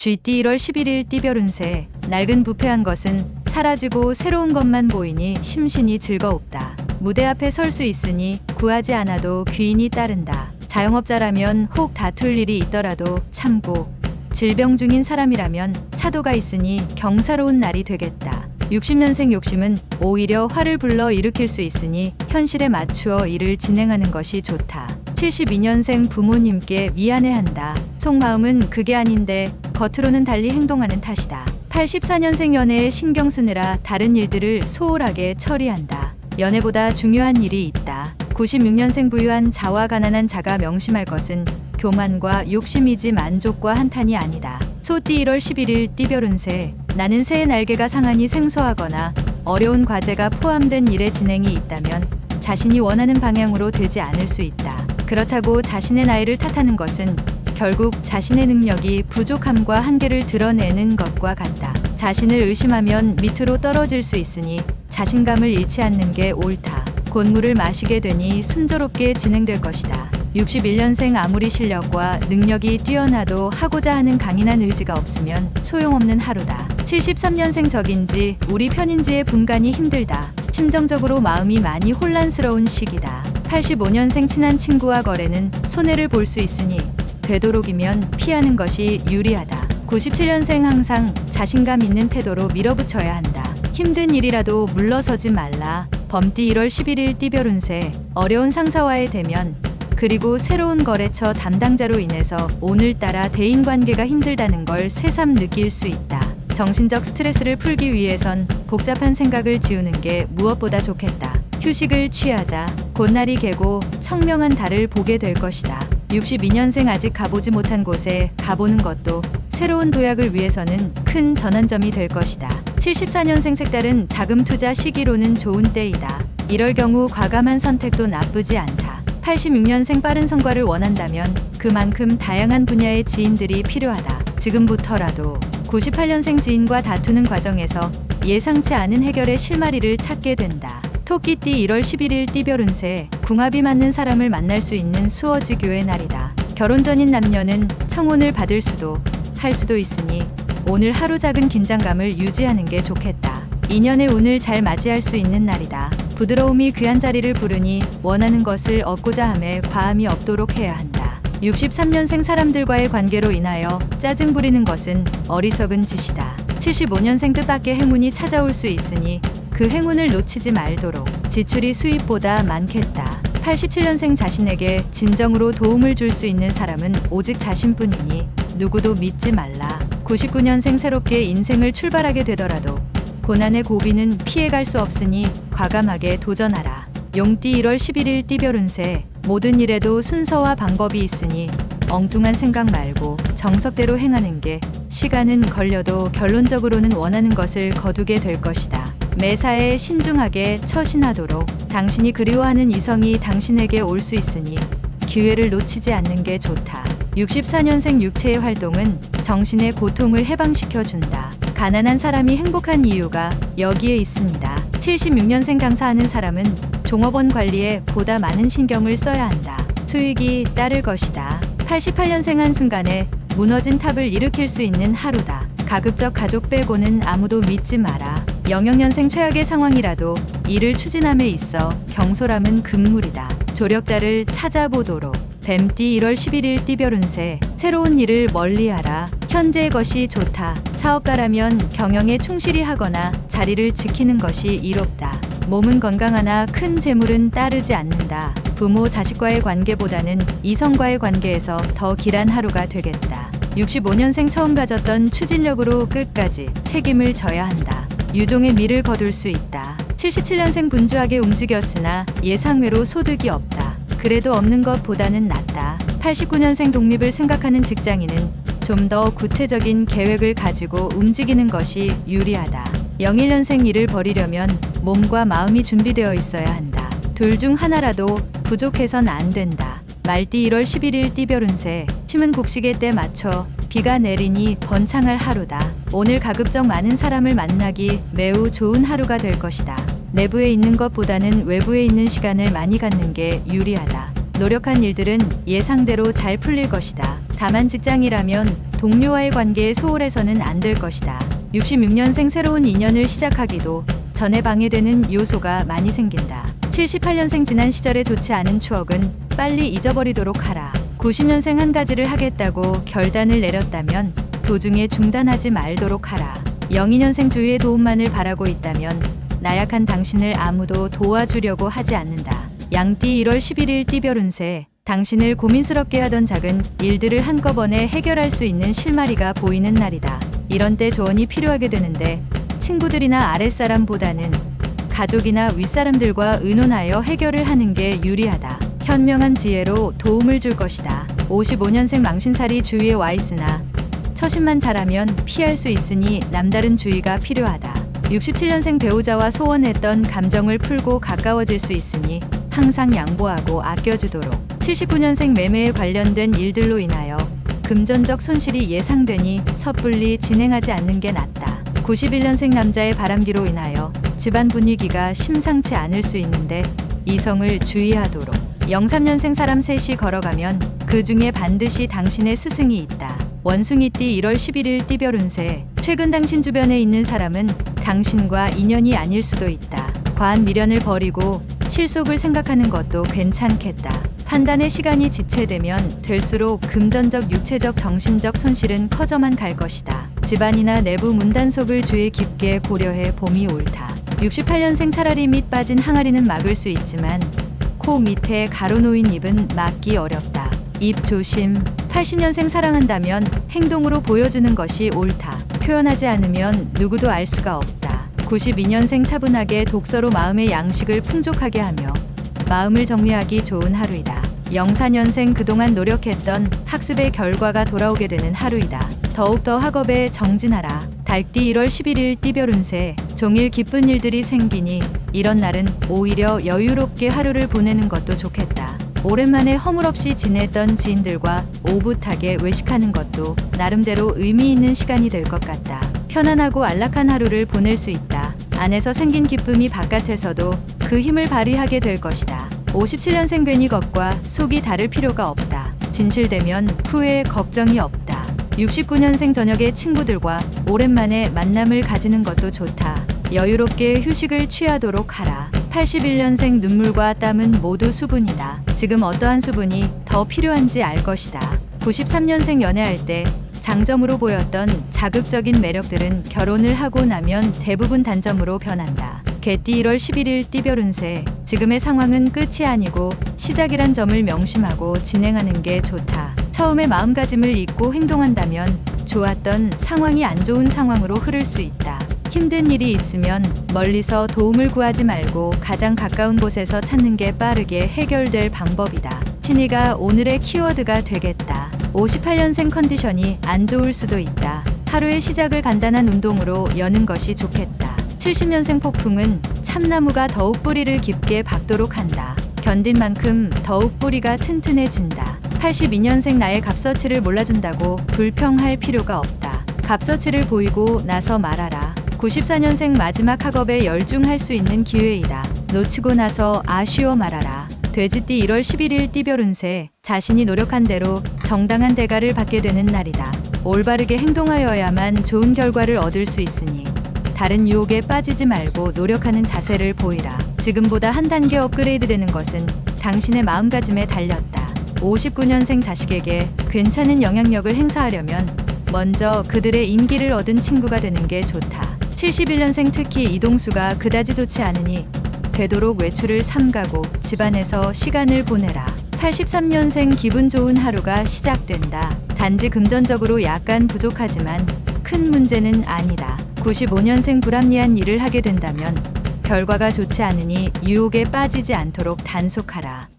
GT 1월 11일 띠별 운세. 낡은 부패한 것은 사라지고 새로운 것만 보이니 심신이 즐거웁다. 무대 앞에 설 수 있으니 구하지 않아도 귀인이 따른다. 자영업자라면 혹 다툴 일이 있더라도 참고, 질병 중인 사람이라면 차도가 있으니 경사로운 날이 되겠다. 60년생 욕심은 오히려 화를 불러 일으킬 수 있으니 현실에 맞추어 일을 진행하는 것이 좋다. 72년생 부모님께 미안해한다. 속마음은 그게 아닌데 겉으로는 달리 행동하는 탓이다. 84년생 연애에 신경 쓰느라 다른 일들을 소홀하게 처리한다. 연애보다 중요한 일이 있다. 96년생 부유한 자와 가난한 자가 명심할 것은 교만과 욕심이지 만족과 한탄이 아니다. 소띠 1월 11일 띠별 운세. 나는 새의 날개가 상한이 생소하거나 어려운 과제가 포함된 일의 진행이 있다면 자신이 원하는 방향으로 되지 않을 수 있다. 그렇다고 자신의 나이를 탓하는 것은 결국 자신의 능력이 부족함과 한계를 드러내는 것과 같다. 자신을 의심하면 밑으로 떨어질 수 있으니 자신감을 잃지 않는 게 옳다. 곧 물을 마시게 되니 순조롭게 진행될 것이다. 61년생 아무리 실력과 능력이 뛰어나도 하고자 하는 강인한 의지가 없으면 소용없는 하루다. 73년생 적인지 우리 편인지의 분간이 힘들다. 심정적으로 마음이 많이 혼란스러운 시기다. 85년생 친한 친구와 거래는 손해를 볼 수 있으니 되도록이면 피하는 것이 유리하다. 97년생 항상 자신감 있는 태도로 밀어붙여야 한다. 힘든 일이라도 물러서지 말라. 범띠 1월 11일 띠별 운세. 어려운 상사와의 대면, 그리고 새로운 거래처 담당자로 인해서 오늘따라 대인관계가 힘들다는 걸 새삼 느낄 수 있다. 정신적 스트레스를 풀기 위해선 복잡한 생각을 지우는 게 무엇보다 좋겠다. 휴식을 취하자. 곧 날이 개고 청명한 달을 보게 될 것이다. 62년생 아직 가보지 못한 곳에 가보는 것도 새로운 도약을 위해서는 큰 전환점이 될 것이다. 74년생 색다른 자금 투자 시기로는 좋은 때이다. 이럴 경우 과감한 선택도 나쁘지 않다. 86년생 빠른 성과를 원한다면 그만큼 다양한 분야의 지인들이 필요하다. 지금부터라도 98년생 지인과 다투는 과정에서 예상치 않은 해결의 실마리를 찾게 된다. 토끼띠 1월 11일 띠별 운세. 궁합이 맞는 사람을 만날 수 있는 수어지교의 날이다. 결혼 전인 남녀는 청혼을 받을 수도 할 수도 있으니 오늘 하루 작은 긴장감을 유지하는 게 좋겠다. 인연의 운을 잘 맞이할 수 있는 날이다. 부드러움이 귀한 자리를 부르니 원하는 것을 얻고자 함에 과함이 없도록 해야 한다. 63년생 사람들과의 관계로 인하여 짜증 부리는 것은 어리석은 짓이다. 75년생 뜻밖의 행운이 찾아올 수 있으니 그 행운을 놓치지 말도록. 지출이 수입보다 많겠다. 87년생 자신에게 진정으로 도움을 줄 수 있는 사람은 오직 자신뿐이니 누구도 믿지 말라. 99년생 새롭게 인생을 출발하게 되더라도 고난의 고비는 피해갈 수 없으니 과감하게 도전하라. 용띠 1월 11일 띠별 운세. 모든 일에도 순서와 방법이 있으니 엉뚱한 생각 말고 정석대로 행하는 게 시간은 걸려도 결론적으로는 원하는 것을 거두게 될 것이다. 매사에 신중하게 처신하도록. 당신이 그리워하는 이성이 당신에게 올 수 있으니 기회를 놓치지 않는 게 좋다. 64년생 육체의 활동은 정신의 고통을 해방시켜준다. 가난한 사람이 행복한 이유가 여기에 있습니다. 76년생 강사하는 사람은 종업원 관리에 보다 많은 신경을 써야 한다. 수익이 따를 것이다. 88년생 한순간에 무너진 탑을 일으킬 수 있는 하루다. 가급적 가족 빼고는 아무도 믿지 마라. 00년생 최악의 상황이라도 일을 추진함에 있어 경솔함은 금물이다. 조력자를 찾아보도록. 뱀띠 1월 11일 띠별 운세. 새로운 일을 멀리하라. 현재의 것이 좋다. 사업가라면 경영에 충실히 하거나 자리를 지키는 것이 이롭다. 몸은 건강하나 큰 재물은 따르지 않는다. 부모 자식과의 관계보다는 이성과의 관계에서 더 길한 하루가 되겠다. 65년생 처음 가졌던 추진력으로 끝까지 책임을 져야 한다. 유종의 미를 거둘 수 있다. 77년생 분주하게 움직였으나 예상외로 소득이 없다. 그래도 없는 것보다는 낫다. 89년생 독립을 생각하는 직장인은 좀 더 구체적인 계획을 가지고 움직이는 것이 유리하다. 01년생 일을 벌이려면 몸과 마음이 준비되어 있어야 한다. 둘 중 하나라도 부족해선 안 된다. 말띠 1월 11일 띠별 운세. 심은 곡식의 때 맞춰 비가 내리니 번창할 하루다. 오늘 가급적 많은 사람을 만나기 매우 좋은 하루가 될 것이다. 내부에 있는 것보다는 외부에 있는 시간을 많이 갖는 게 유리하다. 노력한 일들은 예상대로 잘 풀릴 것이다. 다만 직장이라면 동료와의 관계에 소홀해서는 안 될 것이다. 66년생 새로운 인연을 시작하기도 전에 방해되는 요소가 많이 생긴다. 78년생 지난 시절의 좋지 않은 추억은 빨리 잊어버리도록 하라. 90년생 한 가지를 하겠다고 결단을 내렸다면 도중에 중단하지 말도록 하라. 02년생 주위의 도움만을 바라고 있다면 나약한 당신을 아무도 도와주려고 하지 않는다. 양띠 1월 11일 띠별 운세. 당신을 고민스럽게 하던 작은 일들을 한꺼번에 해결할 수 있는 실마리가 보이는 날이다. 이런 때 조언이 필요하게 되는데 친구들이나 아랫사람보다는 가족이나 윗사람들과 의논하여 해결을 하는 게 유리하다. 현명한 지혜로 도움을 줄 것이다. 55년생 망신살이 주위에 와 있으나 처신만 잘하면 피할 수 있으니 남다른 주의가 필요하다. 67년생 배우자와 소원했던 감정을 풀고 가까워질 수 있으니 항상 양보하고 아껴주도록. 79년생 매매에 관련된 일들로 인하여 금전적 손실이 예상되니 섣불리 진행하지 않는 게 낫다. 91년생 남자의 바람기로 인하여 집안 분위기가 심상치 않을 수 있는데 이성을 주의하도록. 03년생 사람 셋이 걸어가면 그 중에 반드시 당신의 스승이 있다. 원숭이띠 1월 11일 띠별 운세. 최근 당신 주변에 있는 사람은 당신과 인연이 아닐 수도 있다. 과한 미련을 버리고 실속을 생각하는 것도 괜찮겠다. 판단의 시간이 지체되면 될수록 금전적, 육체적, 정신적 손실은 커져만 갈 것이다. 집안이나 내부 문단속을 주의 깊게 고려해 봄이 옳다. 68년생 차라리 밑 빠진 항아리는 막을 수 있지만 코 밑에 가로놓인 입은 막기 어렵다. 입 조심. 80년생 사랑한다면 행동으로 보여주는 것이 옳다. 표현하지 않으면 누구도 알 수가 없다. 92년생 차분하게 독서로 마음의 양식을 풍족하게 하며 마음을 정리하기 좋은 하루이다. 04년생 그동안 노력했던 학습의 결과가 돌아오게 되는 하루이다. 더욱더 학업에 정진하라. 달띠 1월 11일 띠별 운세. 종일 기쁜 일들이 생기니 이런 날은 오히려 여유롭게 하루를 보내는 것도 좋겠다. 오랜만에 허물없이 지냈던 지인들과 오붓하게 외식하는 것도 나름대로 의미 있는 시간이 될 것 같다. 편안하고 안락한 하루를 보낼 수 있다. 안에서 생긴 기쁨이 바깥에서도 그 힘을 발휘하게 될 것이다. 57년생 괜히 겉과 속이 다를 필요가 없다. 진실되면 후회에 걱정이 없다. 69년생 저녁에 친구들과 오랜만에 만남을 가지는 것도 좋다. 여유롭게 휴식을 취하도록 하라. 81년생 눈물과 땀은 모두 수분이다. 지금 어떠한 수분이 더 필요한지 알 것이다. 93년생 연애할 때 장점으로 보였던 자극적인 매력들은 결혼을 하고 나면 대부분 단점으로 변한다. 개띠 1월 11일 띠별 운세. 지금의 상황은 끝이 아니고 시작이란 점을 명심하고 진행하는 게 좋다. 처음에 마음가짐을 잊고 행동한다면 좋았던 상황이 안 좋은 상황으로 흐를 수 있다. 힘든 일이 있으면 멀리서 도움을 구하지 말고 가장 가까운 곳에서 찾는 게 빠르게 해결될 방법이다. 신의가 오늘의 키워드가 되겠다. 58년생 컨디션이 안 좋을 수도 있다. 하루의 시작을 간단한 운동으로 여는 것이 좋겠다. 70년생 폭풍은 참나무가 더욱 뿌리를 깊게 박도록 한다. 견딘 만큼 더욱 뿌리가 튼튼해진다. 82년생 나의 값어치를 몰라준다고 불평할 필요가 없다. 값어치를 보이고 나서 말하라. 94년생 마지막 학업에 열중할 수 있는 기회이다. 놓치고 나서 아쉬워 말아라. 돼지띠 1월 11일 띠별 운세. 자신이 노력한 대로 정당한 대가를 받게 되는 날이다. 올바르게 행동하여야만 좋은 결과를 얻을 수 있으니 다른 유혹에 빠지지 말고 노력하는 자세를 보이라. 지금보다 한 단계 업그레이드 되는 것은 당신의 마음가짐에 달렸다. 59년생 자식에게 괜찮은 영향력을 행사하려면 먼저 그들의 인기를 얻은 친구가 되는 게 좋다. 71년생 특히 이동수가 그다지 좋지 않으니 되도록 외출을 삼가고 집안에서 시간을 보내라. 83년생 기분 좋은 하루가 시작된다. 단지 금전적으로 약간 부족하지만 큰 문제는 아니다. 95년생 불합리한 일을 하게 된다면 결과가 좋지 않으니 유혹에 빠지지 않도록 단속하라.